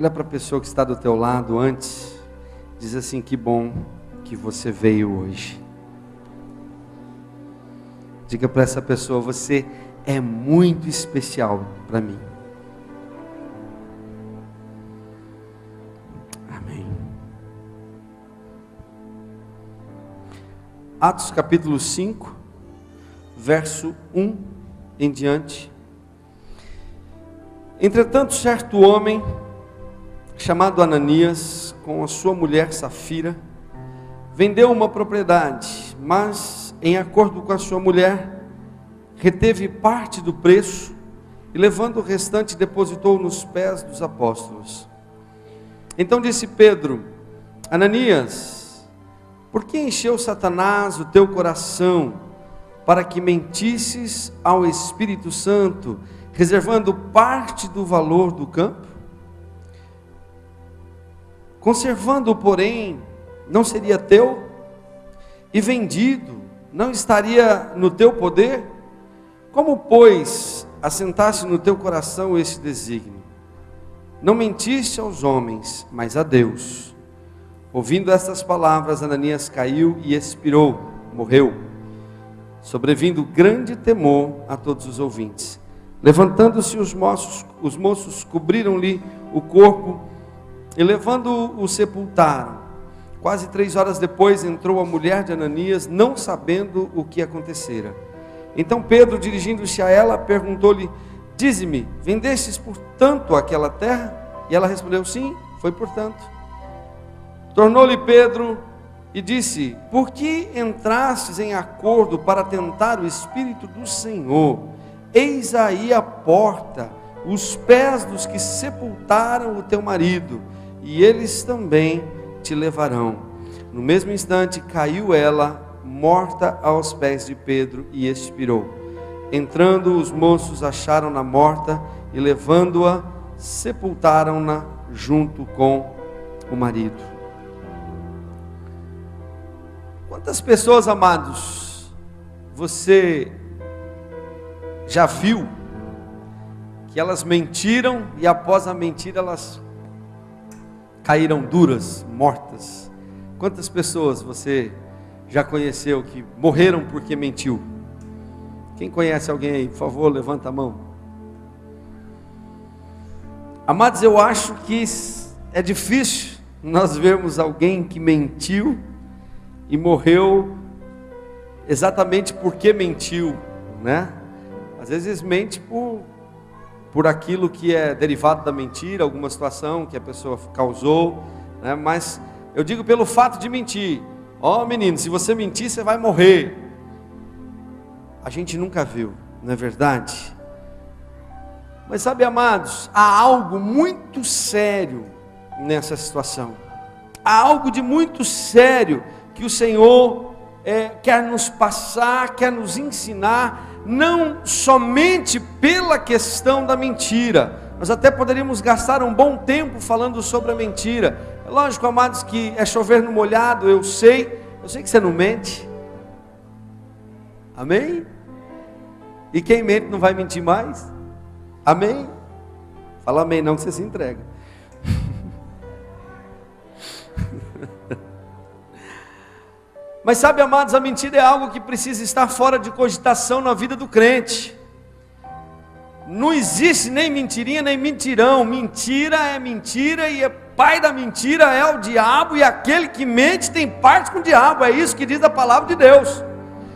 Olha para a pessoa que está do teu lado antes, diz assim: que bom que você veio hoje. Diga para essa pessoa: você é muito especial para mim. Amém. Atos capítulo 5, verso 1 em diante. Entretanto, certo homem, chamado Ananias, com a sua mulher Safira, vendeu uma propriedade, mas, em acordo com a sua mulher, reteve parte do preço e, levando o restante, depositou nos pés dos apóstolos. Então disse Pedro: Ananias, por que encheu Satanás o teu coração para que mentisses ao Espírito Santo, reservando parte do valor do campo? Conservando-o, porém, não seria teu? E vendido, não estaria no teu poder? Como, pois, assentasse no teu coração esse desígnio? Não mentiste aos homens, mas a Deus. Ouvindo estas palavras, Ananias caiu e expirou, morreu, sobrevindo grande temor a todos os ouvintes. Levantando-se os moços cobriram-lhe o corpo e, levando-o, o sepultaram. Quase 3 horas depois entrou a mulher de Ananias, não sabendo o que acontecera. Então Pedro, dirigindo-se a ela, perguntou-lhe: dize-me, vendestes por tanto aquela terra? E ela respondeu: sim, foi por tanto. Tornou-lhe Pedro e disse: por que entrastes em acordo para tentar o Espírito do Senhor? Eis aí a porta, os pés dos que sepultaram o teu marido, e eles também te levarão. No mesmo instante caiu ela, morta aos pés de Pedro, e expirou. Entrando, os moços acharam-na morta, e levando-a, sepultaram-na junto com o marido. Quantas pessoas, amados, você já viu que elas mentiram e após a mentira elas caíram duras, mortas? Quantas pessoas você já conheceu que morreram porque mentiu? Quem conhece alguém aí? Por favor, levanta a mão. Amados, eu acho que é difícil nós vermos alguém que mentiu e morreu exatamente porque mentiu, né? Às vezes mente por aquilo que é derivado da mentira, alguma situação que a pessoa causou, né? Mas eu digo pelo fato de mentir. Ó, menino, se você mentir, você vai morrer. A gente nunca viu, não é verdade? Mas sabe, amados, há algo muito sério nessa situação. Há algo de muito sério que o Senhor quer nos passar, quer nos ensinar, não somente pela questão da mentira. Nós até poderíamos gastar um bom tempo falando sobre a mentira. É lógico, amados, que é chover no molhado, eu sei que você não mente. Amém? E quem mente não vai mentir mais? Amém? Fala amém não, que você se entrega. Mas sabe, amados, a mentira é algo que precisa estar fora de cogitação na vida do crente. Não existe nem mentirinha, nem mentirão. Mentira é mentira, e pai da mentira é o diabo, e aquele que mente tem parte com o diabo. É isso que diz a palavra de Deus.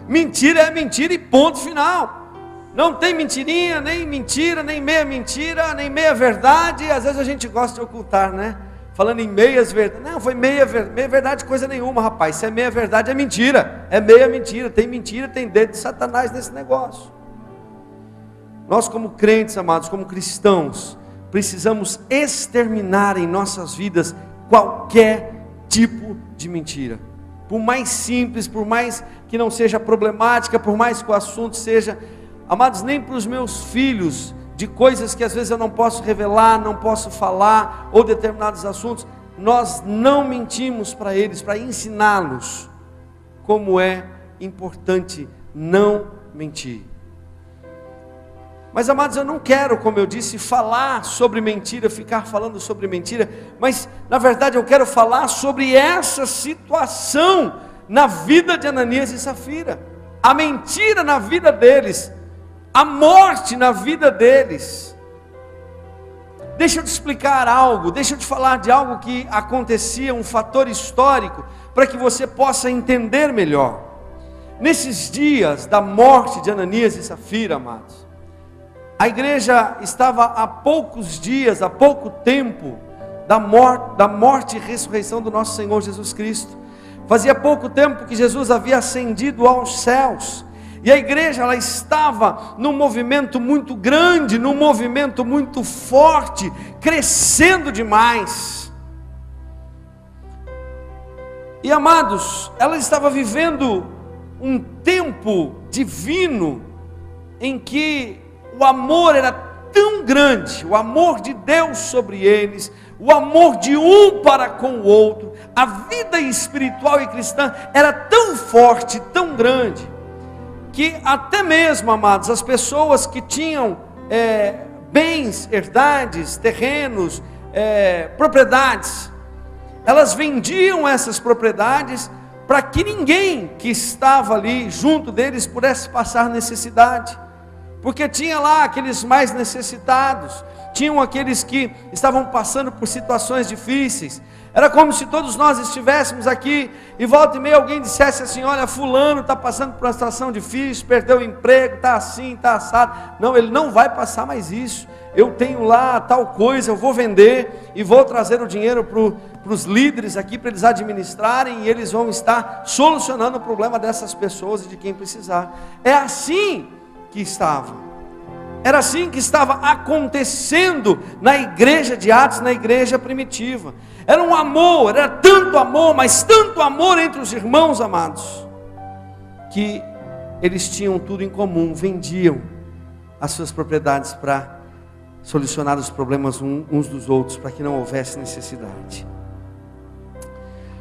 Mentira é mentira e ponto final. Não tem mentirinha, nem mentira, nem meia verdade. Às vezes a gente gosta de ocultar, né? Falando em meias verdades. Não, foi meia verdade coisa nenhuma, rapaz. Se é meia verdade é mentira. É meia mentira, tem dedo de Satanás nesse negócio. Nós, como crentes, amados, como cristãos, precisamos exterminar em nossas vidas qualquer tipo de mentira. Por mais simples, por mais que não seja problemática, por mais que o assunto seja, amados, nem para os meus filhos, de coisas que às vezes eu não posso revelar, não posso falar, ou determinados assuntos, nós não mentimos para eles, para ensiná-los como é importante não mentir. Mas, amados, eu não quero, como eu disse, falar sobre mentira, ficar falando sobre mentira, mas, na verdade, eu quero falar sobre essa situação na vida de Ananias e Safira, a mentira na vida deles, a morte na vida deles. Deixa eu te explicar algo, deixa eu te falar de algo que acontecia, um fator histórico, para que você possa entender melhor. Nesses dias da morte de Ananias e Safira, amados, a igreja estava há poucos dias, há pouco tempo, da morte e ressurreição do nosso Senhor Jesus Cristo. Fazia pouco tempo que Jesus havia ascendido aos céus, e a igreja ela estava num movimento muito grande, num movimento muito forte, crescendo demais. E, amados, ela estava vivendo um tempo divino, em que o amor era tão grande, o amor de Deus sobre eles, o amor de um para com o outro, a vida espiritual e cristã era tão forte, tão grande, que até mesmo, amados, as pessoas que tinham bens, herdades, terrenos, propriedades, elas vendiam essas propriedades para que ninguém que estava ali junto deles pudesse passar necessidade. Porque tinha lá aqueles mais necessitados, tinham aqueles que estavam passando por situações difíceis. Era como se todos nós estivéssemos aqui e volta e meia alguém dissesse assim: olha, fulano está passando por uma situação difícil, perdeu o emprego, está assim, está assado. Não, ele não vai passar mais isso. Eu tenho lá tal coisa, eu vou vender e vou trazer o dinheiro para os líderes aqui, para eles administrarem, e eles vão estar solucionando o problema dessas pessoas e de quem precisar. É assim que estava, era assim que estava acontecendo na igreja de Atos, na igreja primitiva. Era um amor, era tanto amor, mas tanto amor entre os irmãos, amados, que eles tinham tudo em comum, vendiam as suas propriedades para solucionar os problemas uns dos outros, para que não houvesse necessidade.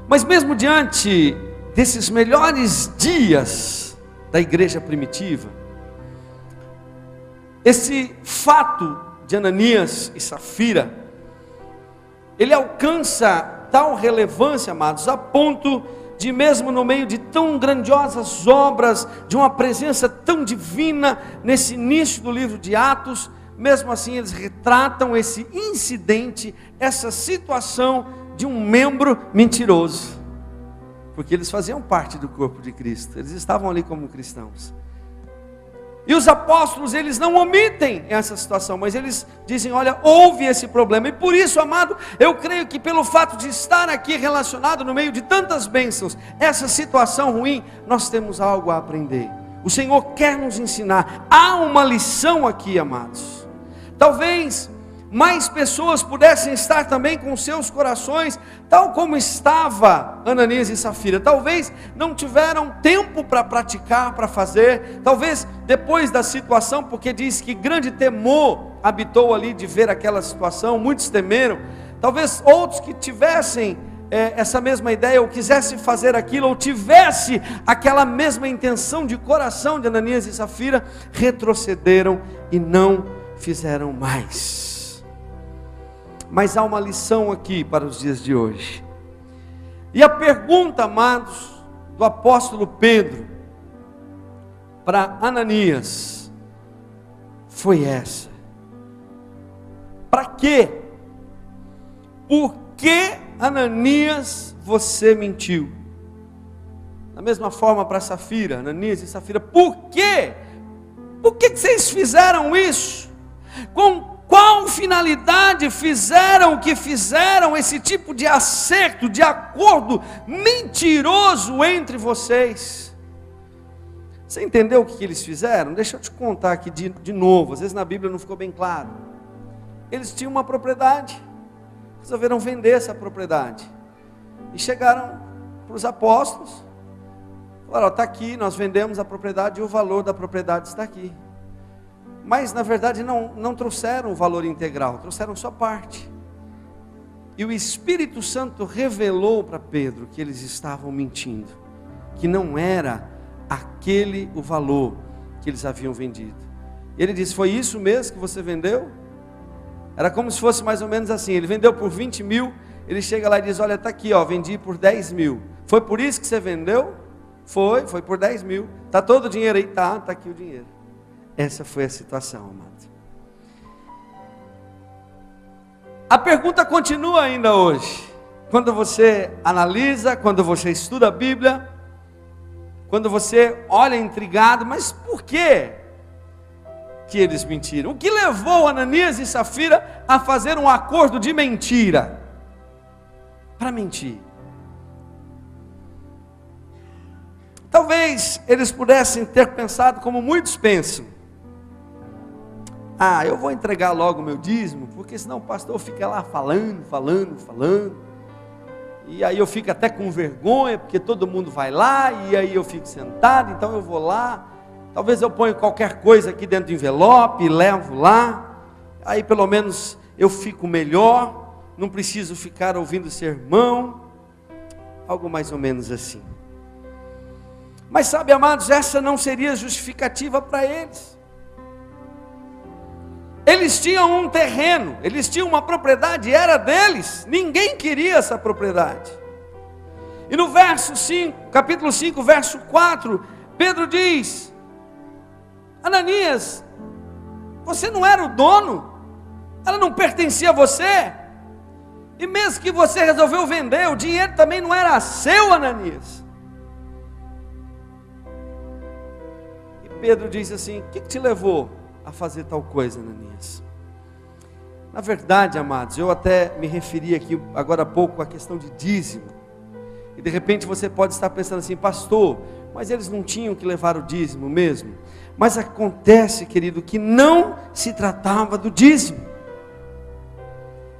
Mas mesmo diante desses melhores dias da igreja primitiva, esse fato de Ananias e Safira, ele alcança tal relevância, amados, a ponto de, mesmo no meio de tão grandiosas obras, de uma presença tão divina, nesse início do livro de Atos, mesmo assim eles retratam esse incidente, essa situação de um membro mentiroso, porque eles faziam parte do corpo de Cristo, eles estavam ali como cristãos. E os apóstolos, eles não omitem essa situação, mas eles dizem: olha, houve esse problema. E por isso, amado, eu creio que pelo fato de estar aqui relacionado no meio de tantas bênçãos, essa situação ruim, nós temos algo a aprender. O Senhor quer nos ensinar. Há uma lição aqui, amados. Talvez mais pessoas pudessem estar também com seus corações, tal como estava Ananias e Safira. Talvez não tiveram tempo para praticar, para fazer. Talvez depois da situação, porque diz que grande temor habitou ali de ver aquela situação, muitos temeram. Talvez outros que tivessem essa mesma ideia, ou quisessem fazer aquilo, ou tivesse aquela mesma intenção de coração de Ananias e Safira, retrocederam e não fizeram mais. Mas há uma lição aqui para os dias de hoje. E a pergunta, amados, do apóstolo Pedro para Ananias foi essa: para quê? Por que, Ananias, você mentiu? Da mesma forma para Safira, Ananias e Safira, por quê? Por que vocês fizeram isso? Com qual finalidade fizeram o que fizeram, esse tipo de acerto, de acordo mentiroso entre vocês? Você entendeu o que eles fizeram? Deixa eu te contar aqui de novo, às vezes na Bíblia não ficou bem claro. Eles tinham uma propriedade, resolveram vender essa propriedade, e chegaram para os apóstolos, falaram: está aqui, nós vendemos a propriedade e o valor da propriedade está aqui. Mas na verdade não trouxeram o valor integral, trouxeram só parte. E o Espírito Santo revelou para Pedro que eles estavam mentindo, que não era aquele o valor que eles haviam vendido. E ele disse: foi isso mesmo que você vendeu? Era como se fosse mais ou menos assim, ele vendeu por 20 mil, ele chega lá e diz: olha, está aqui, ó, vendi por 10 mil. Foi por isso que você vendeu? Foi por 10 mil. Está todo o dinheiro aí? Está aqui o dinheiro. Essa foi a situação, amado. A pergunta continua ainda hoje. Quando você analisa, quando você estuda a Bíblia, quando você olha intrigado, mas por que eles mentiram? O que levou Ananias e Safira a fazer um acordo de mentira? Para mentir. Talvez eles pudessem ter pensado como muitos pensam: eu vou entregar logo o meu dízimo, porque senão o pastor fica lá falando, e aí eu fico até com vergonha, porque todo mundo vai lá, e aí eu fico sentado, então eu vou lá, talvez eu ponha qualquer coisa aqui dentro do envelope, e levo lá, aí pelo menos eu fico melhor, não preciso ficar ouvindo sermão, algo mais ou menos assim. Mas sabe, amados, essa não seria justificativa para eles. Eles tinham um terreno, eles tinham uma propriedade, era deles, ninguém queria essa propriedade. E no verso 5, capítulo 5, verso 4, Pedro diz: Ananias, você não era o dono, ela não pertencia a você, e mesmo que você resolveu vender, o dinheiro também não era seu, Ananias. E Pedro diz assim: o que te levou a fazer tal coisa, Ananias? Na verdade, amados, eu até me referi aqui agora há pouco à questão de dízimo, e de repente você pode estar pensando assim: pastor, mas eles não tinham que levar o dízimo mesmo? Mas acontece, querido, que não se tratava do dízimo,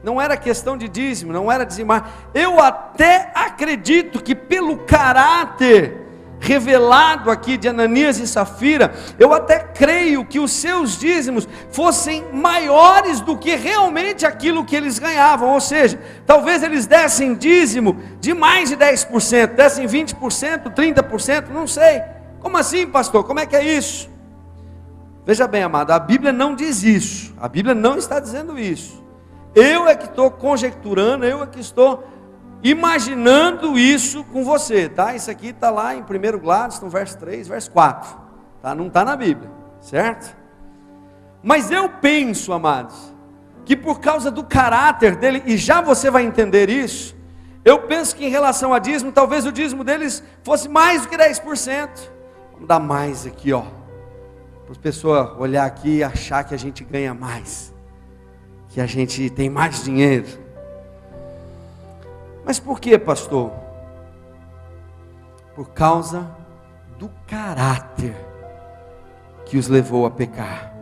não era questão de dízimo, não era dizimar. Eu até acredito que pelo caráter revelado aqui de Ananias e Safira, eu até creio que os seus dízimos fossem maiores do que realmente aquilo que eles ganhavam, ou seja, talvez eles dessem dízimo de mais de 10%, dessem 20%, 30%, não sei. Como assim, pastor? Como é que é isso? Veja bem, amado, a Bíblia não diz isso, a Bíblia não está dizendo isso, eu é que estou conjecturando, eu é que estou imaginando isso com você, tá? Isso aqui está lá em 1 Gladstone, verso 3, verso 4, tá? Não está na Bíblia, certo? Mas eu penso, amados, que por causa do caráter dele, e já você vai entender isso, eu penso que em relação a dízimo, talvez o dízimo deles fosse mais do que 10%, vamos dar mais aqui, ó, para as pessoas olhar aqui e achar que a gente ganha mais, que a gente tem mais dinheiro. Mas por que, pastor? Por causa do caráter que os levou a pecar.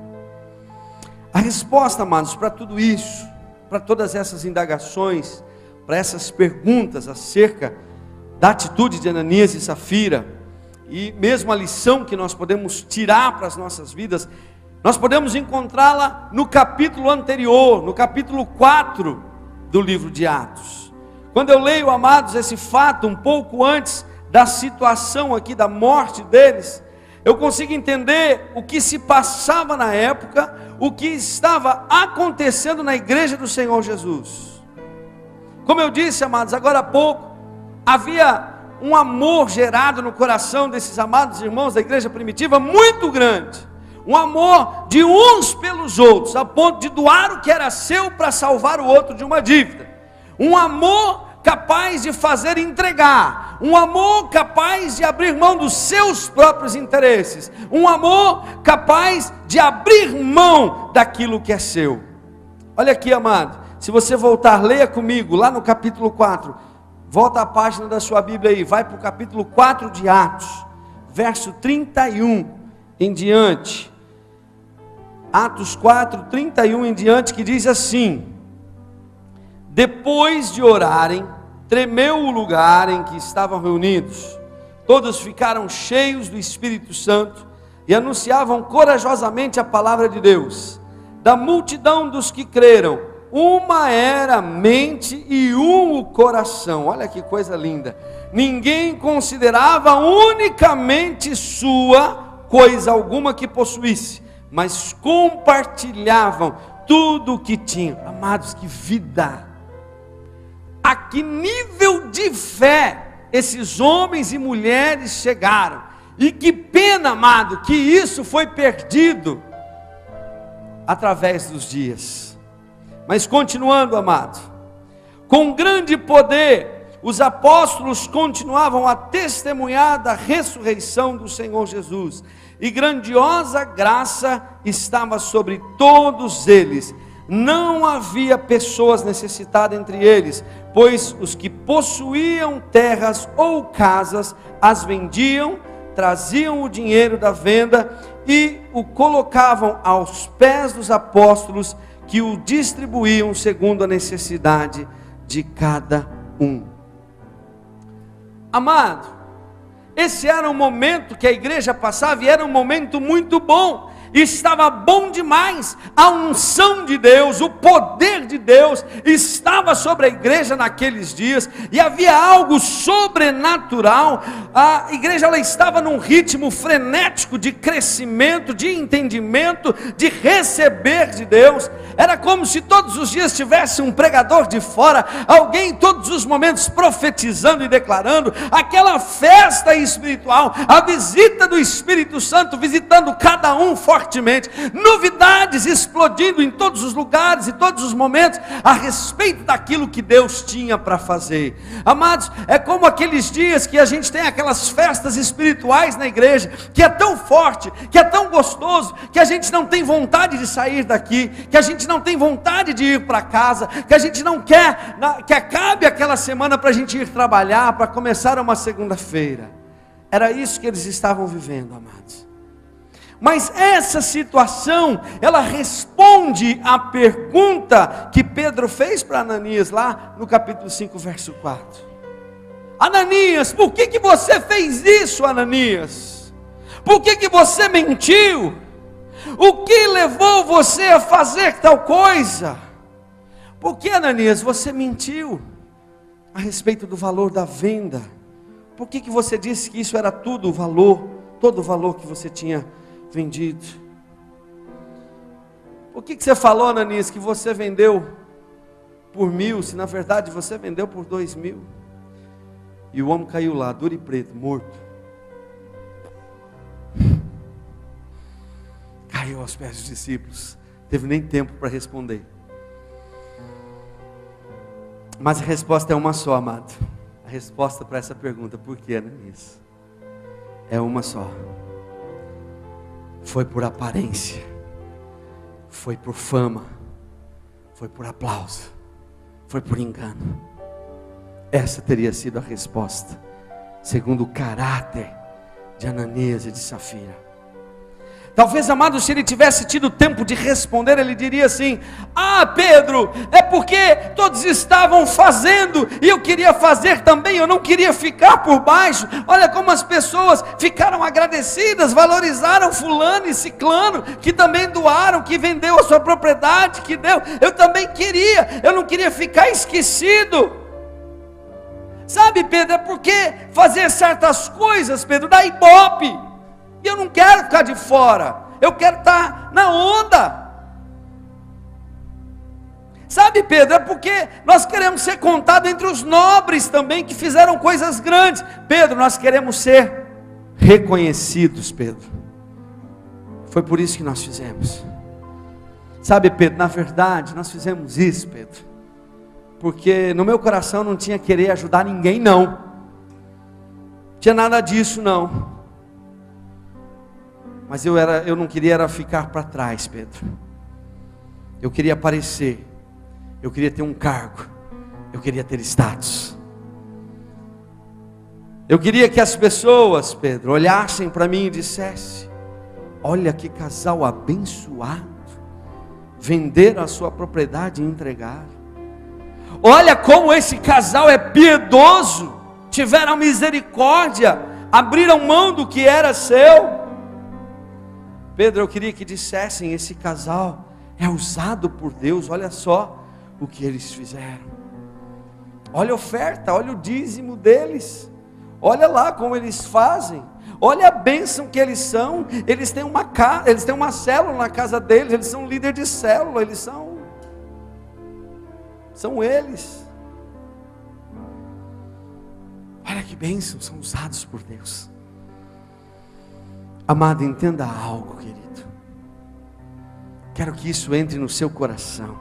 A resposta, amados, para tudo isso, para todas essas indagações, para essas perguntas acerca da atitude de Ananias e Safira, e mesmo a lição que nós podemos tirar para as nossas vidas, nós podemos encontrá-la no capítulo anterior, no capítulo 4 do livro de Atos. Quando eu leio, amados, esse fato um pouco antes da situação aqui da morte deles, eu consigo entender o que se passava na época, o que estava acontecendo na igreja do Senhor Jesus. Como eu disse, amados, agora há pouco, havia um amor gerado no coração desses amados irmãos da igreja primitiva muito grande, um amor de uns pelos outros, a ponto de doar o que era seu para salvar o outro de uma dívida, um amor capaz de fazer entregar, um amor capaz de abrir mão dos seus próprios interesses, um amor capaz de abrir mão daquilo que é seu. Olha aqui, amado, se você voltar, leia comigo lá no capítulo 4, volta a página da sua Bíblia aí, vai para o capítulo 4 de Atos, verso 31 em diante, Atos 4, 31 em diante, que diz assim: depois de orarem, tremeu o lugar em que estavam reunidos, todos ficaram cheios do Espírito Santo e anunciavam corajosamente a palavra de Deus. Da multidão dos que creram, uma era a mente e um o coração. Olha que coisa linda. Ninguém considerava unicamente sua coisa alguma que possuísse, mas compartilhavam tudo o que tinham. Amados, que vida! A que nível de fé esses homens e mulheres chegaram. E que pena, amado, que isso foi perdido através dos dias. Mas continuando, amado, com grande poder, os apóstolos continuavam a testemunhar da ressurreição do Senhor Jesus, e grandiosa graça estava sobre todos eles. Não havia pessoas necessitadas entre eles, pois os que possuíam terras ou casas as vendiam, traziam o dinheiro da venda e o colocavam aos pés dos apóstolos, que o distribuíam segundo a necessidade de cada um. Amado, esse era um momento que a igreja passava e era um momento muito bom. Estava bom demais, a unção de Deus, o poder de Deus estava sobre a igreja naqueles dias, e havia algo sobrenatural. A igreja ela estava num ritmo frenético de crescimento, de entendimento, de receber de Deus. Era como se todos os dias tivesse um pregador de fora, alguém em todos os momentos profetizando e declarando, aquela festa espiritual, a visita do Espírito Santo visitando cada um fortemente, novidades explodindo em todos os lugares e todos os momentos a respeito daquilo que Deus tinha para fazer. Amados, é como aqueles dias que a gente tem aquelas festas espirituais na igreja, que é tão forte, que é tão gostoso, que a gente não tem vontade de sair daqui, que a gente não tem vontade de ir para casa, que a gente não quer que acabe aquela semana para a gente ir trabalhar, para começar uma segunda-feira. Era isso que eles estavam vivendo, amados. Mas essa situação, ela responde à pergunta que Pedro fez para Ananias, lá no capítulo 5, verso 4. Ananias, por que você fez isso, Ananias? Por que você mentiu? O que levou você a fazer tal coisa? Por que, Ananias, você mentiu a respeito do valor da venda? Por que você disse que isso era tudo o valor, todo o valor que você tinha vendido? Por que você falou, Ananias, que você vendeu por 1.000, se na verdade você vendeu por 2.000? E o homem caiu lá, duro e preto, morto. Caiu aos pés dos discípulos. Teve nem tempo para responder. Mas a resposta é uma só, amado. A resposta para essa pergunta, por que, Ananias? É uma só. Foi por aparência, foi por fama, foi por aplauso, foi por engano. Essa teria sido a resposta, segundo o caráter de Ananias e de Safira. Talvez, amado, se ele tivesse tido tempo de responder, ele diria assim: ah, Pedro, é porque todos estavam fazendo, e eu queria fazer também, eu não queria ficar por baixo. Olha como as pessoas ficaram agradecidas, valorizaram fulano e ciclano, que também doaram, que vendeu a sua propriedade, que deu. Eu também queria, eu não queria ficar esquecido. Sabe, Pedro, é porque fazer certas coisas, Pedro, dá ibope. E eu não quero ficar de fora, eu quero estar na onda. Sabe, Pedro, é porque nós queremos ser contados entre os nobres também, que fizeram coisas grandes. Pedro, nós queremos ser reconhecidos, Pedro. Foi por isso que nós fizemos. Sabe, Pedro, na verdade, nós fizemos isso, Pedro, porque no meu coração não tinha querer ajudar ninguém, não. Tinha nada disso, não. Mas eu não queria ficar para trás, Pedro. Eu queria aparecer. Eu queria ter um cargo. Eu queria ter status. Eu queria que as pessoas, Pedro, olhassem para mim e dissessem: olha que casal abençoado. Venderam a sua propriedade e entregaram. Olha como esse casal é piedoso. Tiveram misericórdia. Abriram mão do que era seu. Pedro, eu queria que dissessem: esse casal é usado por Deus. Olha só o que eles fizeram. Olha a oferta, olha o dízimo deles. Olha lá como eles fazem. olha a bênção que eles são, eles têm uma célula na casa deles, eles são líder de célula, eles são eles. Olha que bênção, são usados por Deus. Amado, entenda algo, querido. Quero que isso entre no seu coração.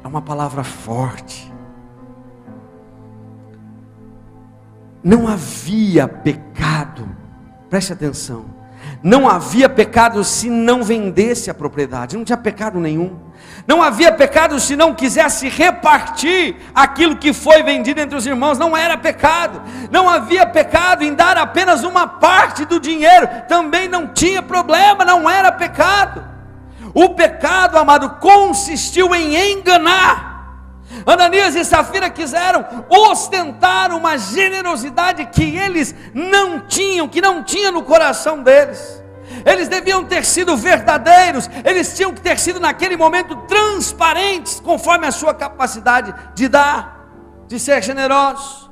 É uma palavra forte. Não havia pecado, preste atenção, não havia pecado se não vendesse a propriedade, não tinha pecado nenhum. Não havia pecado se não quisesse repartir aquilo que foi vendido entre os irmãos, não era pecado. Não havia pecado em dar apenas uma parte do dinheiro, também não tinha problema, não era pecado. O pecado, amado, consistiu em enganar. Ananias e Safira quiseram ostentar uma generosidade que eles não tinham, que não tinha no coração deles. Eles deviam ter sido verdadeiros, eles tinham que ter sido naquele momento transparentes, conforme a sua capacidade de dar, de ser generosos.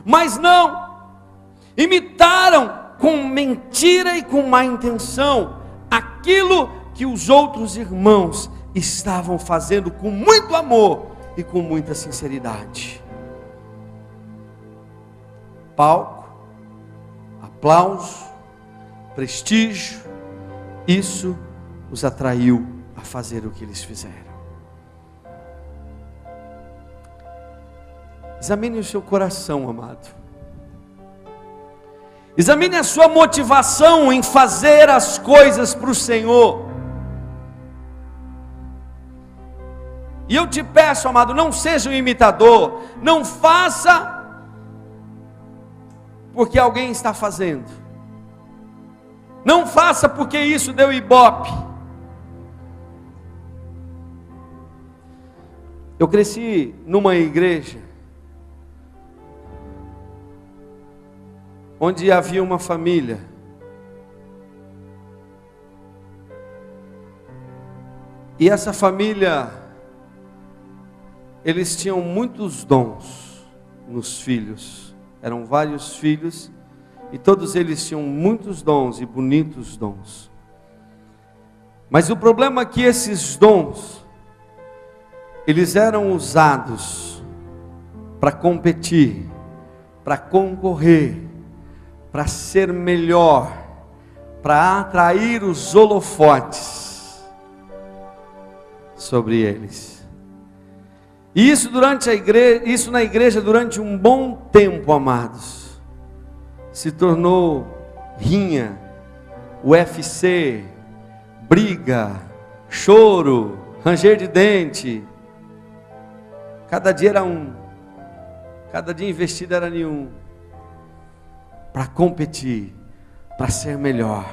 Mas não, imitaram com mentira e com má intenção aquilo que os outros irmãos estavam fazendo com muito amor e com muita sinceridade. Palco, aplauso, prestígio, isso os atraiu a fazer o que eles fizeram. Examine o seu coração, amado. Examine a sua motivação em fazer as coisas para o Senhor. E eu te peço, amado, não seja um imitador, não faça porque alguém está fazendo, não faça porque isso deu ibope. Eu cresci numa igreja onde havia uma família e essa família, eles tinham muitos dons nos filhos, eram vários filhos, e todos eles tinham muitos dons e bonitos dons. Mas o problema é que esses dons, eles eram usados para competir, para concorrer, para ser melhor, para atrair os holofotes sobre eles. E isso na igreja durante um bom tempo, amados, se tornou rinha, UFC, briga, choro, ranger de dente. Cada dia era um, cada dia investido era nenhum, para competir, para ser melhor.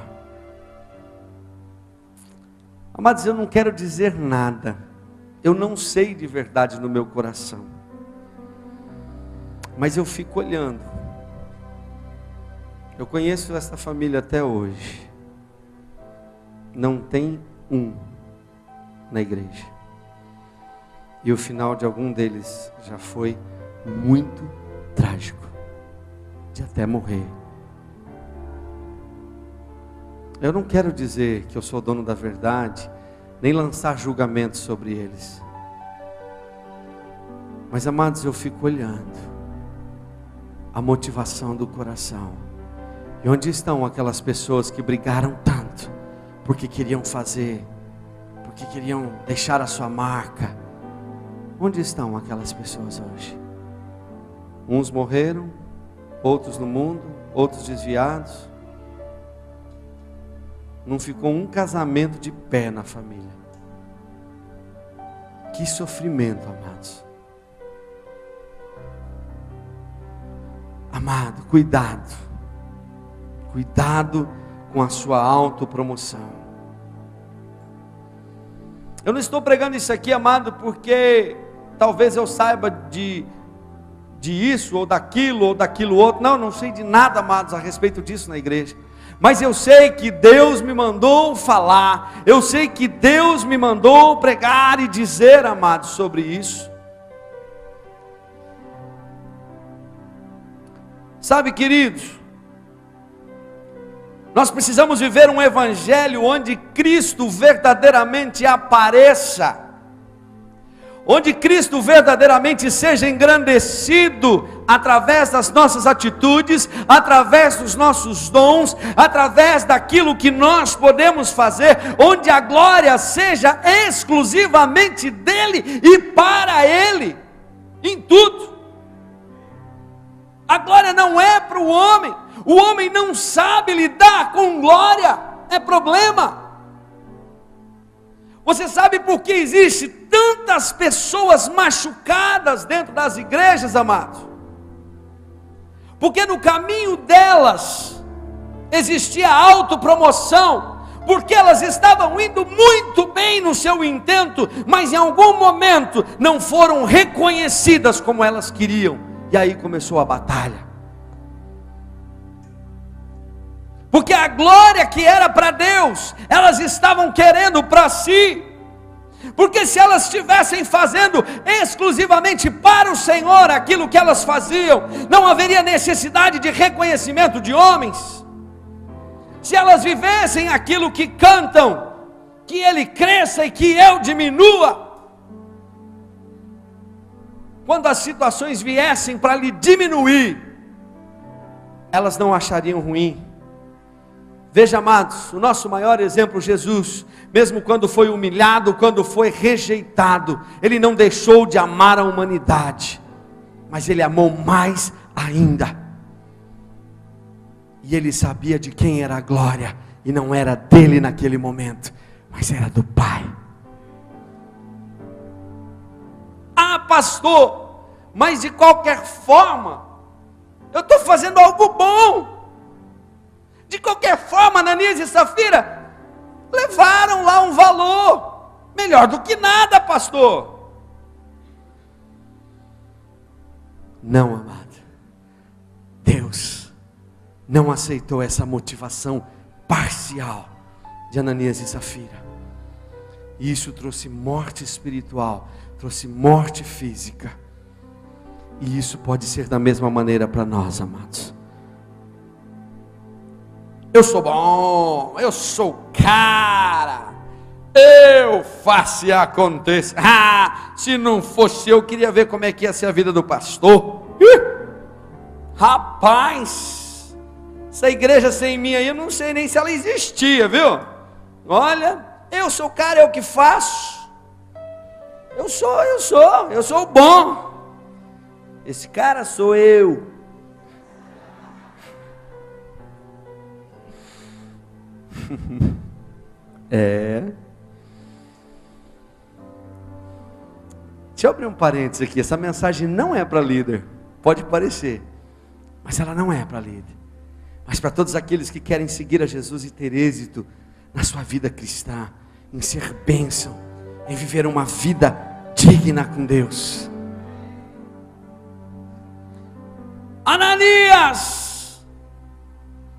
Amados, eu não quero dizer nada, eu não sei de verdade no meu coração, mas eu fico olhando. Eu conheço essa família até hoje, não tem um na igreja, e o final de algum deles já foi muito trágico, de até morrer. Eu não quero dizer que eu sou dono da verdade, nem lançar julgamento sobre eles, mas amados, eu fico olhando a motivação do coração. E onde estão aquelas pessoas que brigaram tanto, porque queriam fazer, porque queriam deixar a sua marca? Onde estão aquelas pessoas hoje? Uns morreram, outros no mundo, outros desviados. Não ficou um casamento de pé na família. Que sofrimento, amados. Amado, cuidado. Cuidado com a sua autopromoção. Eu não estou pregando isso aqui, amado, porque talvez eu saiba de isso, ou daquilo outro. Não sei de nada, amados, a respeito disso na igreja. Mas eu sei que Deus me mandou falar, eu sei que Deus me mandou pregar e dizer, amados, sobre isso. Sabe, queridos, Nós precisamos viver um evangelho onde Cristo verdadeiramente apareça, onde Cristo verdadeiramente seja engrandecido através das nossas atitudes, através dos nossos dons, através daquilo que nós podemos fazer, onde a glória seja exclusivamente dele e para ele, em tudo. A glória não é para o homem não sabe lidar com glória, é problema. Você sabe por que existe tantas pessoas machucadas dentro das igrejas, amados? Porque no caminho delas existia autopromoção, porque elas estavam indo muito bem no seu intento, mas em algum momento não foram reconhecidas como elas queriam, e aí começou a batalha. Porque a glória que era para Deus, elas estavam querendo para si. Porque se elas estivessem fazendo exclusivamente para o Senhor aquilo que elas faziam, não haveria necessidade de reconhecimento de homens. Se elas vivessem aquilo que cantam, que ele cresça e que eu diminua. Quando as situações viessem para lhe diminuir, elas não achariam ruim. Veja, amados, o nosso maior exemplo, Jesus, mesmo quando foi humilhado, quando foi rejeitado, ele não deixou de amar a humanidade, mas ele amou mais ainda. E ele sabia de quem era a glória, e não era dele naquele momento, mas era do Pai. Ah, pastor, mas de qualquer forma, eu estou fazendo algo bom. De qualquer forma, Ananias e Safira levaram lá um valor, melhor do que nada, pastor. Não, amado, Deus não aceitou essa motivação parcial de Ananias e Safira. E isso trouxe morte espiritual, trouxe morte física. E isso pode ser da mesma maneira para nós, amados. Eu sou bom, eu sou cara, eu faço e aconteça. Se não fosse eu, queria ver como é que ia ser a vida do pastor. Rapaz, essa igreja sem mim aí, eu não sei nem se ela existia, viu? Olha, eu sou cara, eu que faço. Eu sou bom. Esse cara sou eu. Deixa eu abrir um parênteses aqui. Essa mensagem não é para líder, pode parecer, mas ela não é para líder, mas para todos aqueles que querem seguir a Jesus e ter êxito na sua vida cristã, em ser bênção, em viver uma vida digna com Deus. Ananias,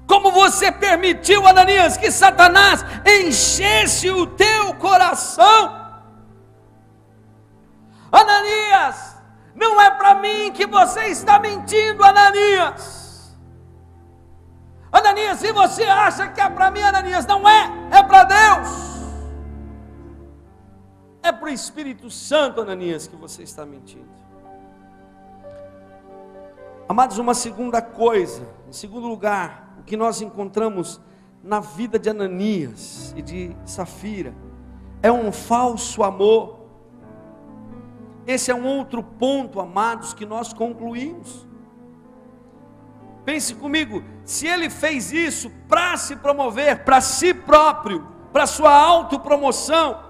como você permitiu, Ananias, que Satanás enchesse o teu coração? Ananias, não é para mim que você está mentindo, Ananias. Ananias, se você acha que é para mim, Ananias, não é, é para Deus. É para o Espírito Santo, Ananias, que você está mentindo. Amados, uma segunda coisa, em segundo lugar, o que nós encontramos na vida de Ananias e de Safira é um falso amor. Esse é um outro ponto, amados, que nós concluímos. Pense comigo, se ele fez isso para se promover, para si próprio, para sua autopromoção,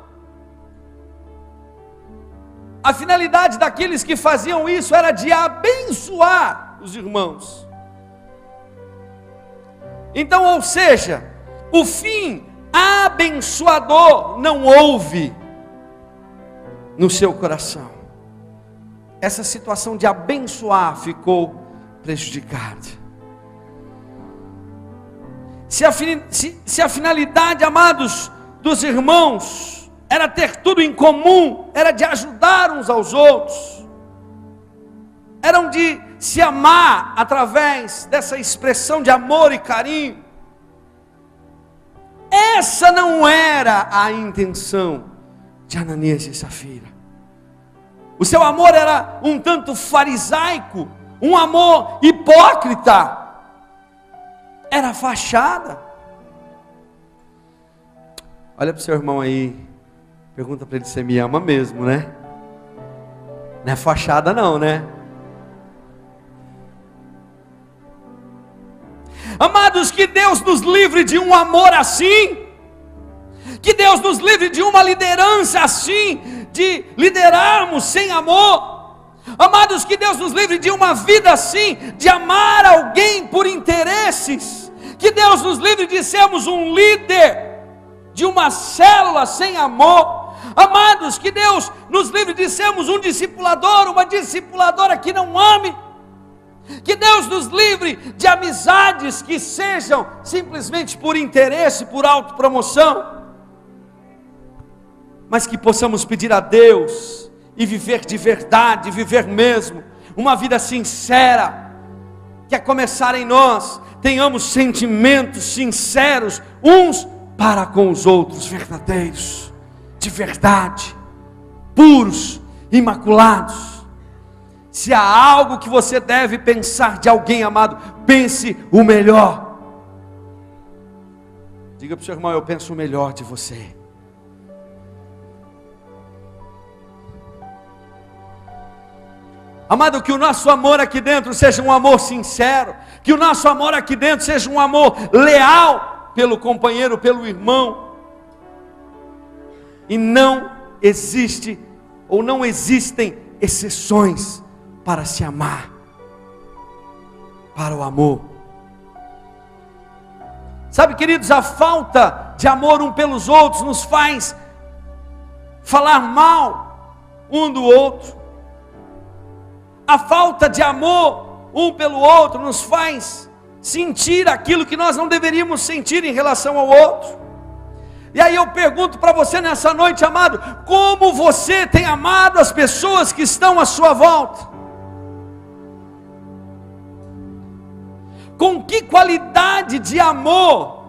a finalidade daqueles que faziam isso era de abençoar os irmãos. Então, ou seja, o fim abençoador não houve no seu coração. Essa situação de abençoar ficou prejudicada. Se a finalidade, amados, dos irmãos era ter tudo em comum, era de ajudar uns aos outros, eram de se amar através dessa expressão de amor e carinho, essa não era a intenção de Ananias e Safira. O seu amor era um tanto farisaico, um amor hipócrita, era fachada. Olha para o seu irmão aí, pergunta para ele se você me ama mesmo, né? Não é fachada não, né? Amados, que Deus nos livre de um amor assim, que Deus nos livre de uma liderança assim, de liderarmos sem amor. Amados, que Deus nos livre de uma vida assim, de amar alguém por interesses. Que Deus nos livre de sermos um líder de uma célula sem amor. Amados, que Deus nos livre de sermos um discipulador, uma discipuladora que não ame. Que Deus nos livre de amizades que sejam simplesmente por interesse, por autopromoção. Mas que possamos pedir a Deus e viver de verdade, viver mesmo, uma vida sincera, que a começar em nós, tenhamos sentimentos sinceros, uns para com os outros, verdadeiros, de verdade, puros, imaculados. Se há algo que você deve pensar de alguém, amado, pense o melhor. Diga para o seu irmão: eu penso o melhor de você. Amado, que o nosso amor aqui dentro seja um amor sincero, que o nosso amor aqui dentro seja um amor leal pelo companheiro, pelo irmão. E não existe, ou não existem exceções para se amar, para o amor. Sabe, queridos, a falta de amor um pelos outros nos faz falar mal um do outro. A falta de amor um pelo outro nos faz sentir aquilo que nós não deveríamos sentir em relação ao outro. E aí eu pergunto para você nessa noite, amado, como você tem amado as pessoas que estão à sua volta? Com que qualidade de amor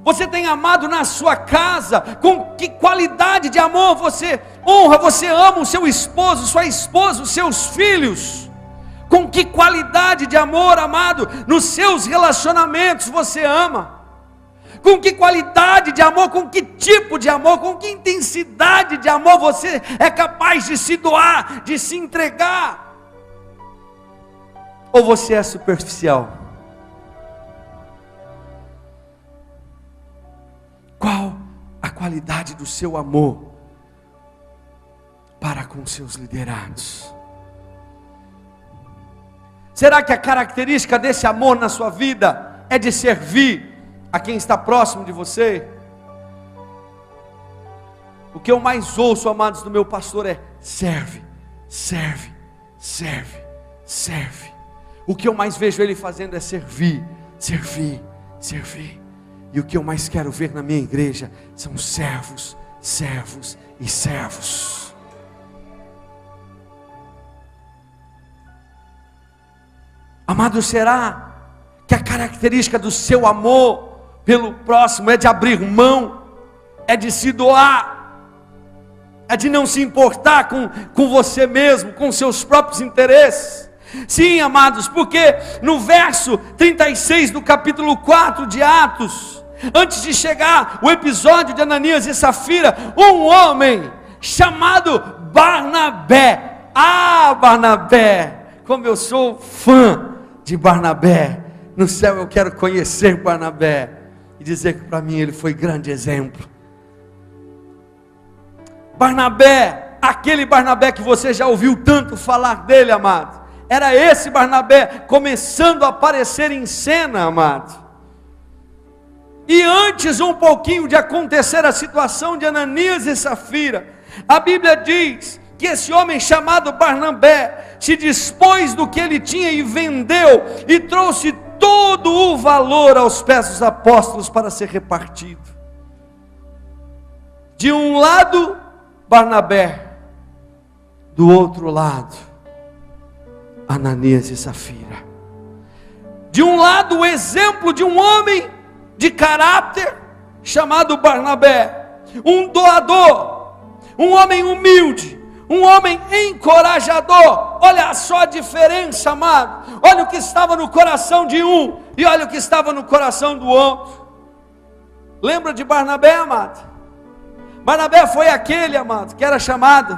você tem amado na sua casa? Com que qualidade de amor você honra, você ama o seu esposo, sua esposa, os seus filhos? Com que qualidade de amor, amado, nos seus relacionamentos você ama? Com que qualidade de amor, com que tipo de amor, com que intensidade de amor você é capaz de se doar, de se entregar? Ou você é superficial? Qual a qualidade do seu amor para com seus liderados? Será que a característica desse amor na sua vida é de servir a quem está próximo de você? O que eu mais ouço, amados, do meu pastor é: serve, serve, serve, serve. O que eu mais vejo ele fazendo é servir, servir, servir. E o que eu mais quero ver na minha igreja são servos, servos e servos. Amado, será que a característica do seu amor pelo próximo é de abrir mão, é de se doar, é de não se importar com você mesmo, com seus próprios interesses? Sim, amados, porque no verso 36 do capítulo 4 de Atos, antes de chegar o episódio de Ananias e Safira, um homem chamado Barnabé. Ah, Barnabé, como eu sou fã de Barnabé. No céu eu quero conhecer Barnabé e dizer que para mim ele foi grande exemplo. Barnabé, aquele Barnabé que você já ouviu tanto falar dele, amado, era esse Barnabé começando a aparecer em cena, amado. E antes um pouquinho de acontecer a situação de Ananias e Safira, a Bíblia diz que esse homem chamado Barnabé se dispôs do que ele tinha e vendeu, e trouxe todo o valor aos pés dos apóstolos para ser repartido. De um lado, Barnabé, do outro lado, Ananias e Safira. De um lado, o exemplo de um homem de caráter, chamado Barnabé, um doador, um homem humilde, um homem encorajador. Olha só a diferença, amado. Olha o que estava no coração de um e olha o que estava no coração do outro. Lembra de Barnabé, amado? Barnabé foi aquele, amado, que era chamado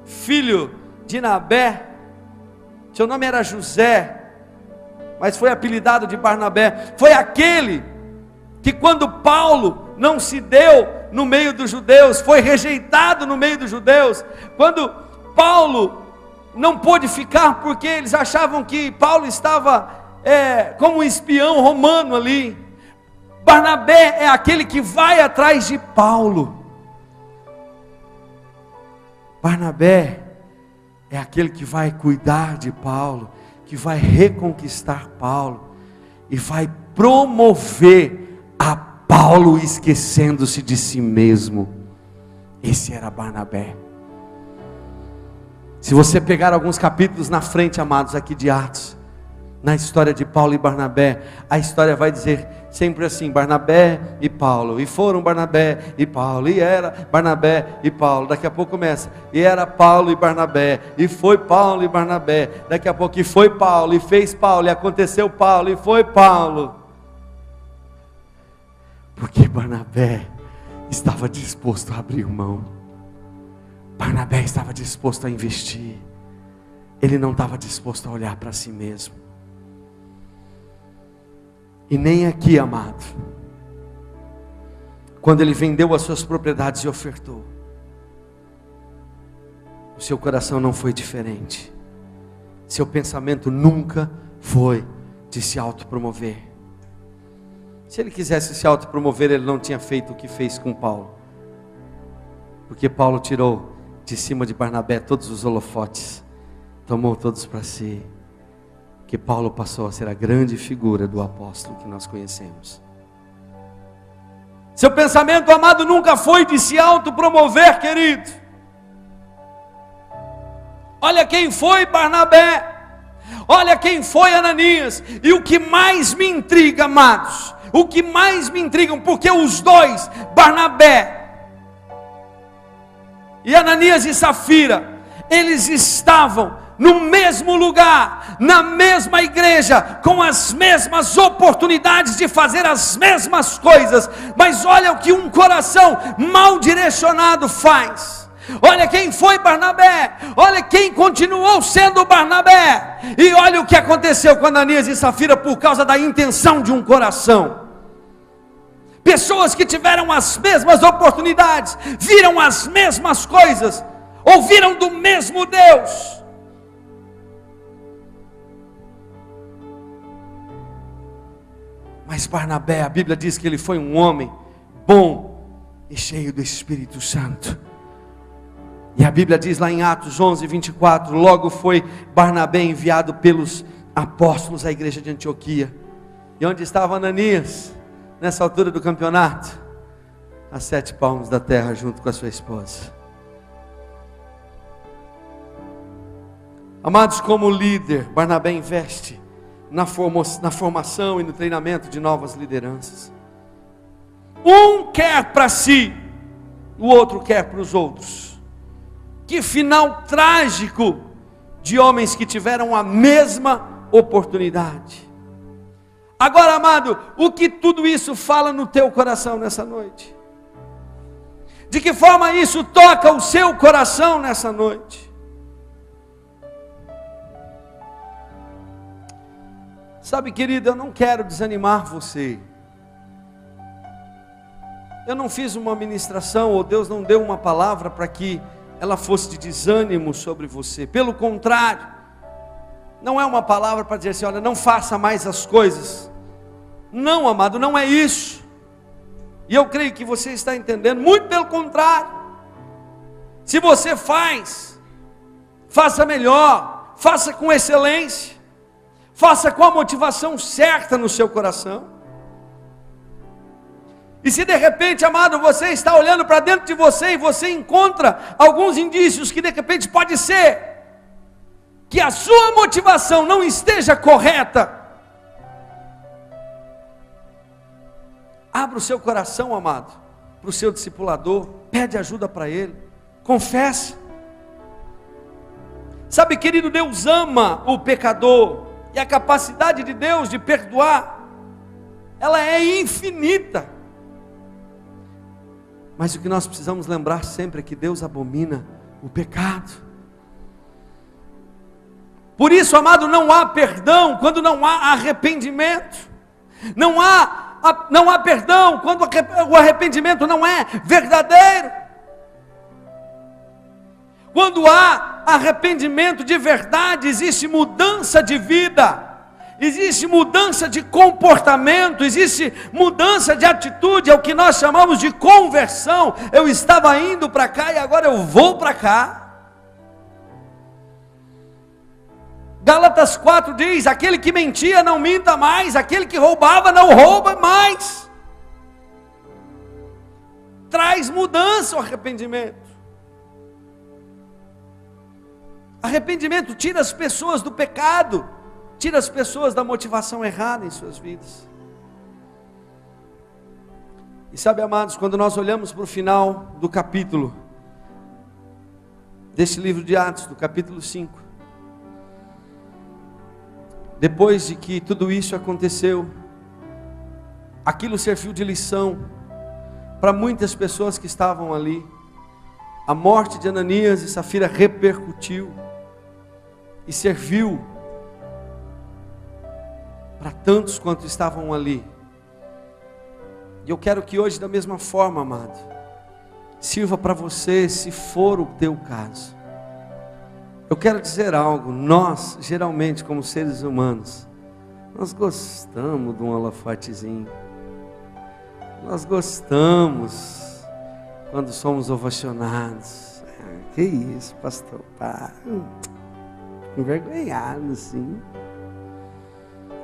filho de Nabé. Seu nome era José, mas foi apelidado de Barnabé. Foi aquele que, quando Paulo não se deu no meio dos judeus, foi rejeitado no meio dos judeus, quando Paulo não pôde ficar porque eles achavam que Paulo estava como um espião romano ali, Barnabé é aquele que vai atrás de Paulo. Barnabé é aquele que vai cuidar de Paulo, que vai reconquistar Paulo e vai promover a Paulo esquecendo-se de si mesmo. Esse era Barnabé. Se você pegar alguns capítulos na frente, amados, aqui de Atos, na história de Paulo e Barnabé, a história vai dizer sempre assim: Barnabé e Paulo, e foram Barnabé e Paulo, e era Barnabé e Paulo. Daqui a pouco começa, e era Paulo e Barnabé, e foi Paulo e Barnabé. Daqui a pouco, e foi Paulo, e fez Paulo, e aconteceu Paulo, e foi Paulo. Porque Barnabé estava disposto a abrir mão. Barnabé estava disposto a investir. Ele não estava disposto a olhar para si mesmo. E nem aqui, amado, quando ele vendeu as suas propriedades e ofertou, o seu coração não foi diferente. Seu pensamento nunca foi de se autopromover. Se ele quisesse se autopromover, ele não tinha feito o que fez com Paulo. Porque Paulo tirou de cima de Barnabé todos os holofotes, tomou todos para si. Que Paulo passou a ser a grande figura do apóstolo que nós conhecemos. Seu pensamento, amado, nunca foi de se autopromover, querido. Olha quem foi Barnabé, olha quem foi Ananias. E o que mais me intriga, amados, o que mais me intrigam, porque os dois, Barnabé e Ananias e Safira, eles estavam no mesmo lugar, na mesma igreja, com as mesmas oportunidades de fazer as mesmas coisas, mas olha o que um coração mal direcionado faz. Olha quem foi Barnabé, olha quem continuou sendo Barnabé, e olha o que aconteceu com Ananias e Safira por causa da intenção de um coração. Pessoas que tiveram as mesmas oportunidades, viram as mesmas coisas, ouviram do mesmo Deus, mas Barnabé, a Bíblia diz que ele foi um homem bom e cheio do Espírito Santo. E a Bíblia diz lá em Atos 11, 24, logo foi Barnabé enviado pelos apóstolos à igreja de Antioquia. E onde estava Ananias, nessa altura do campeonato? A 7 palmos da terra, junto com a sua esposa. Amados, como líder, Barnabé investe na formação e no treinamento de novas lideranças. Um quer para si, o outro quer para os outros. Que final trágico de homens que tiveram a mesma oportunidade. Agora, amado, o que tudo isso fala no teu coração nessa noite? De que forma isso toca o seu coração nessa noite? Sabe, querido, eu não quero desanimar você. Eu não fiz uma ministração, ou Deus não deu uma palavra para que ela fosse de desânimo sobre você. Pelo contrário, não é uma palavra para dizer assim: olha, não faça mais as coisas. Não, amado, não é isso. E eu creio que você está entendendo. Muito pelo contrário. Se você faz, faça melhor, faça com excelência. Faça com a motivação certa no seu coração. E se de repente, amado, você está olhando para dentro de você e você encontra alguns indícios que de repente pode ser que a sua motivação não esteja correta, Abra o seu coração, amado, para o seu discipulador, pede ajuda para ele, confesse. Sabe, querido, Deus ama o pecador, e a capacidade de Deus de perdoar, ela é infinita. Mas o que nós precisamos lembrar sempre é que Deus abomina o pecado. Por isso, amado, não há perdão quando não há arrependimento. Não há perdão quando o arrependimento não é verdadeiro. Quando há arrependimento de verdade, existe mudança de vida, existe mudança de comportamento, existe mudança de atitude, é o que nós chamamos de conversão. Eu estava indo para cá e agora eu vou para cá. Gálatas 4 diz: aquele que mentia não minta mais, aquele que roubava não rouba mais. Traz mudança o arrependimento. Arrependimento tira as pessoas do pecado, tira as pessoas da motivação errada em suas vidas. E sabe, amados, quando nós olhamos para o final do capítulo deste livro de Atos, do capítulo 5, depois de que tudo isso aconteceu, aquilo serviu de lição para muitas pessoas que estavam ali. A morte de Ananias e Safira repercutiu e serviu para tantos quanto estavam ali. E eu quero que hoje, da mesma forma, amado, sirva para você, se for o teu caso. Eu quero dizer algo: nós, geralmente, como seres humanos, nós gostamos de um holofotezinho. Nós gostamos quando somos ovacionados. Que isso, pastor? Pá, envergonhado, sim.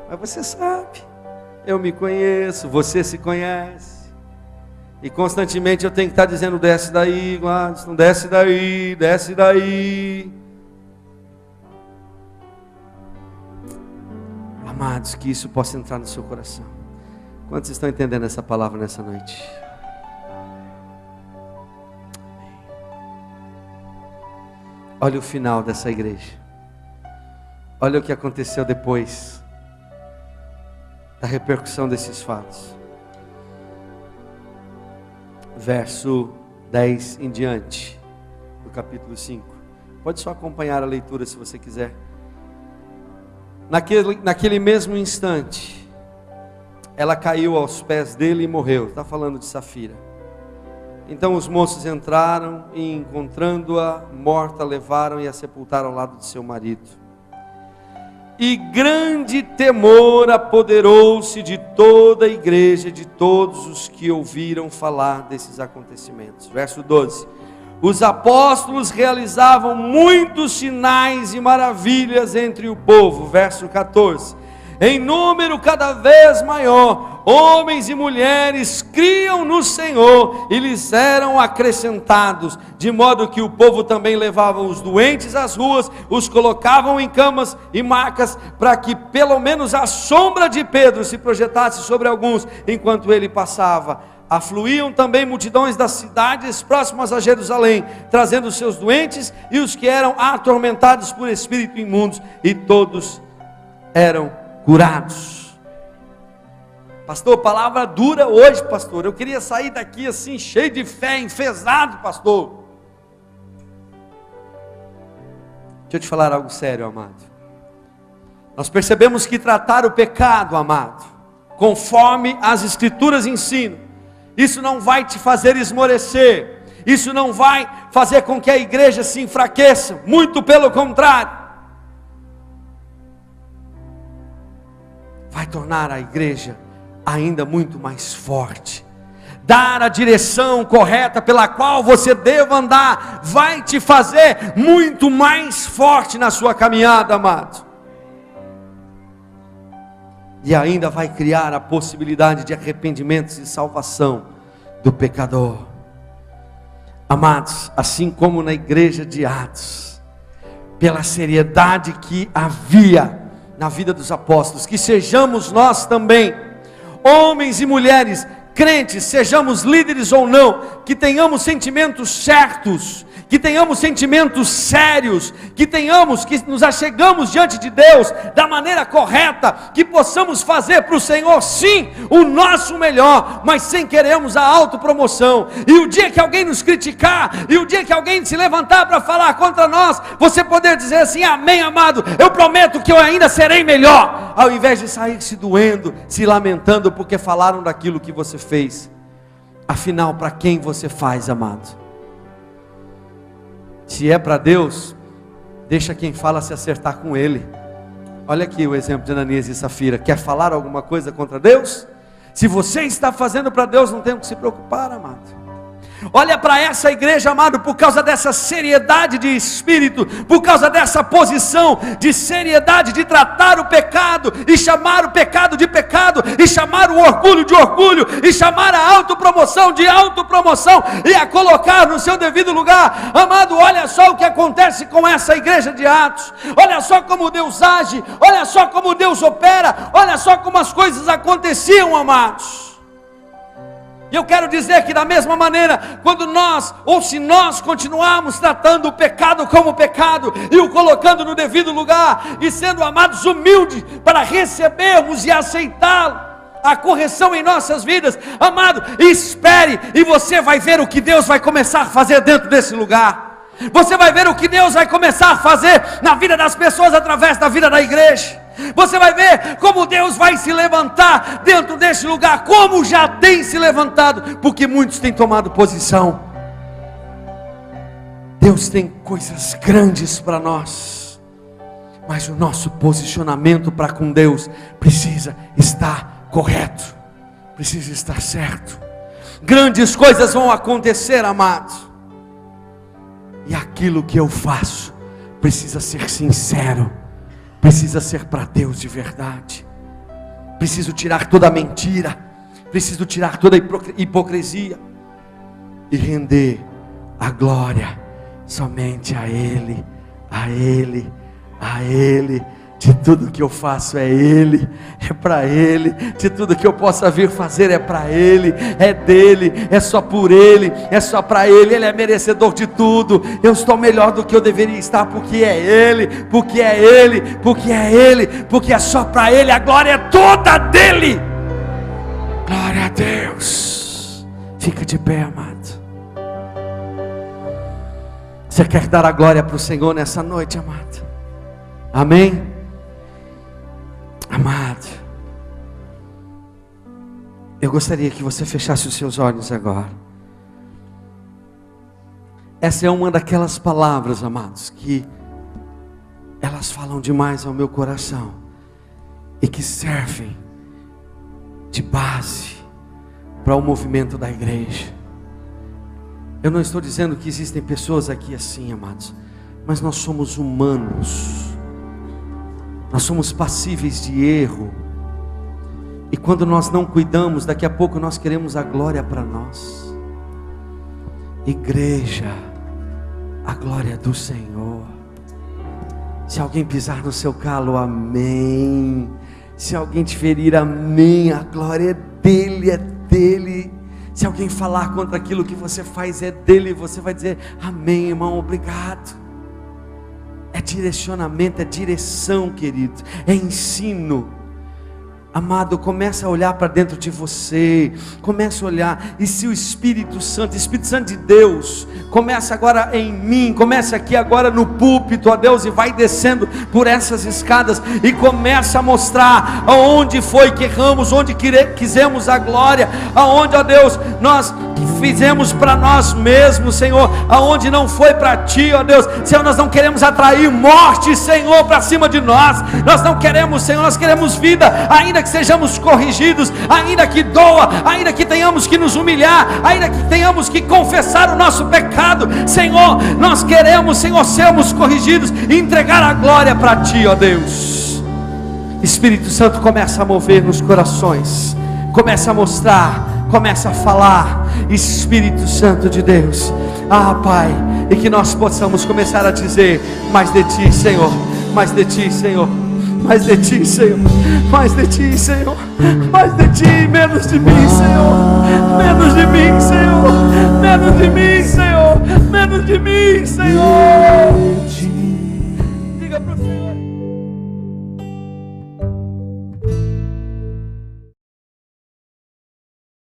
Mas você sabe, eu me conheço, você se conhece. E constantemente eu tenho que estar dizendo: desce daí, Gladson, desce daí, desce daí. Amados, que isso possa entrar no seu coração. Quantos estão entendendo essa palavra nessa noite? Olha o final dessa igreja. Olha o que aconteceu depois da repercussão desses fatos. Verso 10 em diante, do capítulo 5. Pode só acompanhar a leitura se você quiser. Naquele mesmo instante, ela caiu aos pés dele e morreu. Está falando de Safira. Então os moços entraram e, encontrando-a morta, levaram e a sepultaram ao lado de seu marido. E grande temor apoderou-se de toda a igreja, de todos os que ouviram falar desses acontecimentos. Verso 12. Os apóstolos realizavam muitos sinais e maravilhas entre o povo. Verso 14. Em número cada vez maior, homens e mulheres criam no Senhor e lhes eram acrescentados, de modo que o povo também levava os doentes às ruas, os colocavam em camas e macas, para que pelo menos a sombra de Pedro se projetasse sobre alguns, enquanto ele passava. Afluíam também multidões das cidades próximas a Jerusalém, trazendo os seus doentes e os que eram atormentados por espíritos imundos, e todos eram curados. Pastor, palavra dura hoje, pastor. Eu queria sair daqui assim, cheio de fé, enfesado, pastor. Deixa eu te falar algo sério, amado. Nós percebemos que tratar o pecado, amado, conforme as escrituras ensinam, isso não vai te fazer esmorecer, isso não vai fazer com que a igreja se enfraqueça, muito pelo contrário, vai tornar a igreja ainda muito mais forte. Dar a direção correta pela qual você deva andar, vai te fazer muito mais forte na sua caminhada, amado. E ainda vai criar a possibilidade de arrependimento e salvação do pecador. Amados, assim como na igreja de Atos, pela seriedade que havia na vida dos apóstolos, que sejamos nós também, homens e mulheres crentes, sejamos líderes ou não, que tenhamos sentimentos certos, que tenhamos sentimentos sérios, que nos achegamos diante de Deus da maneira correta, que possamos fazer para o Senhor, sim, o nosso melhor, mas sem querermos a autopromoção. E o dia que alguém nos criticar, e o dia que alguém se levantar para falar contra nós, você poder dizer assim: amém, amado, eu prometo que eu ainda serei melhor, ao invés de sair se doendo, se lamentando porque falaram daquilo que você fez. Afinal, para quem você faz, amado? Se é para Deus, deixa quem fala se acertar com Ele. Olha aqui o exemplo de Ananias e Safira. Quer falar alguma coisa contra Deus? Se você está fazendo para Deus, não tem que se preocupar, amado. Olha para essa igreja, amado, por causa dessa seriedade de espírito, por causa dessa posição de seriedade, de tratar o pecado, e chamar o pecado de pecado, e chamar o orgulho de orgulho, e chamar a autopromoção de autopromoção, e a colocar no seu devido lugar. Amado, olha só o que acontece com essa igreja de Atos, olha só como Deus age, olha só como Deus opera, olha só como as coisas aconteciam, amados. E eu quero dizer que da mesma maneira, quando nós, ou se nós continuarmos tratando o pecado como pecado, e o colocando no devido lugar, e sendo, amados, humildes para recebermos e aceitá-lo, a correção em nossas vidas, amado, espere, e você vai ver o que Deus vai começar a fazer dentro desse lugar. Você vai ver o que Deus vai começar a fazer na vida das pessoas, através da vida da igreja. Você vai ver como Deus vai se levantar dentro deste lugar, como já tem se levantado, porque muitos têm tomado posição. Deus tem coisas grandes para nós, mas o nosso posicionamento para com Deus precisa estar correto, precisa estar certo. Grandes coisas vão acontecer, amados, e aquilo que eu faço precisa ser sincero, precisa ser para Deus de verdade. Preciso tirar toda a mentira, preciso tirar toda a hipocrisia e render a glória somente a Ele, a Ele, a Ele. De tudo que eu faço é Ele, é para Ele. De tudo que eu possa vir fazer é para Ele, é dele, é só por Ele, é só para Ele. Ele é merecedor de tudo. Eu estou melhor do que eu deveria estar, porque é Ele, porque é Ele, porque é Ele, porque é só para Ele. A glória é toda dele. Glória a Deus. Fica de pé, amado. Você quer dar a glória para o Senhor nessa noite, amado? Amém? Amado, eu gostaria que você fechasse os seus olhos agora. Essa é uma daquelas palavras, amados, que elas falam demais ao meu coração e que servem de base para o movimento da igreja. Eu não estou dizendo que existem pessoas aqui assim, amados, mas nós somos humanos. Nós somos passíveis de erro. E quando nós não cuidamos, daqui a pouco nós queremos a glória para nós. Igreja, a glória do Senhor. Se alguém pisar no seu calo, amém. Se alguém te ferir, amém. A glória é dele, é dele. Se alguém falar contra aquilo que você faz, é dele. Você vai dizer, amém, irmão, obrigado. É direcionamento, é direção, querido, é ensino. Amado, começa a olhar para dentro de você, começa a olhar, e se o Espírito Santo de Deus, começa agora em mim, começa aqui agora no púlpito, ó Deus, e vai descendo por essas escadas, e começa a mostrar aonde foi que erramos, onde quisemos a glória, aonde, ó Deus, nós fizemos para nós mesmos, Senhor, aonde não foi para Ti, ó Deus. Senhor, nós não queremos atrair morte, Senhor, para cima de nós. Nós não queremos, Senhor, nós queremos vida, ainda que sejamos corrigidos, ainda que doa, ainda que tenhamos que nos humilhar, ainda que tenhamos que confessar o nosso pecado, Senhor, nós queremos, Senhor, sermos corrigidos e entregar a glória para Ti, ó Deus. Espírito Santo, começa a mover nos corações, começa a mostrar, começa a falar. Espírito Santo de Deus, Pai, e que nós possamos começar a dizer mais de Ti, Senhor, mais de Ti, Senhor, Mais de Ti, Senhor. Mais de Ti, Senhor. Mais de Ti, menos de mim, Senhor. Menos de mim, Senhor.